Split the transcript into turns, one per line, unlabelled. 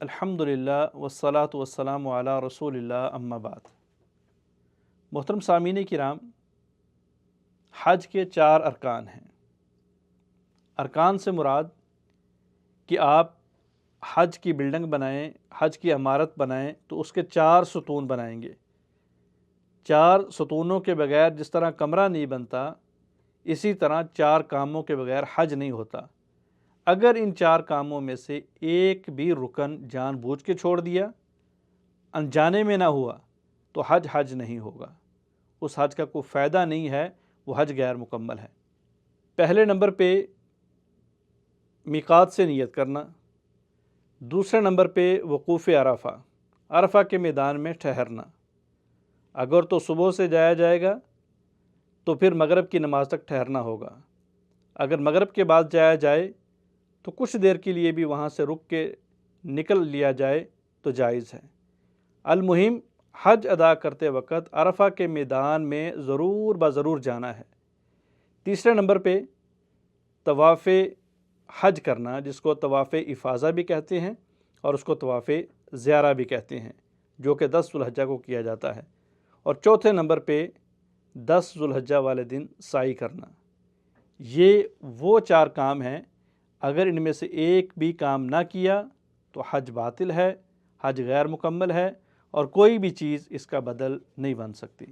الحمدللہ والصلاۃ والسلام علی رسول اللہ اما بعد۔ محترم سامعین کرام، حج کے 4 ارکان ہیں۔ ارکان سے مراد کہ آپ حج کی بلڈنگ بنائیں، حج کی عمارت بنائیں تو اس کے 4 ستون بنائیں گے۔ 4 ستونوں کے بغیر جس طرح کمرہ نہیں بنتا، اسی طرح 4 کاموں کے بغیر حج نہیں ہوتا۔ اگر ان 4 کاموں میں سے ایک بھی رکن جان بوجھ کے چھوڑ دیا، انجانے میں نہ ہوا، تو حج نہیں ہوگا، اس حج کا کوئی فائدہ نہیں ہے، وہ حج غیر مکمل ہے۔ پہلے نمبر پہ میقات سے نیت کرنا، دوسرے نمبر پہ وقوف عرفہ، عرفہ کے میدان میں ٹھہرنا۔ اگر تو صبح سے جایا جائے گا تو پھر مغرب کی نماز تک ٹھہرنا ہوگا۔ اگر مغرب کے بعد جایا جائے تو کچھ دیر کے لیے بھی وہاں سے رک کے نکل لیا جائے تو جائز ہے۔ المہم حج ادا کرتے وقت عرفہ کے میدان میں ضرور جانا ہے۔ تیسرے نمبر پہ طواف حج کرنا، جس کو طواف افاضہ بھی کہتے ہیں اور اس کو طواف زیارہ بھی کہتے ہیں، جو کہ 10 ذو الحجہ کو کیا جاتا ہے۔ اور چوتھے نمبر پہ 10 ذو الحجہ والے دن سعی کرنا۔ یہ وہ 4 کام ہیں، اگر ان میں سے ایک بھی کام نہ کیا تو حج باطل ہے، حج غیر مکمل ہے، اور کوئی بھی چیز اس کا بدل نہیں بن سکتی۔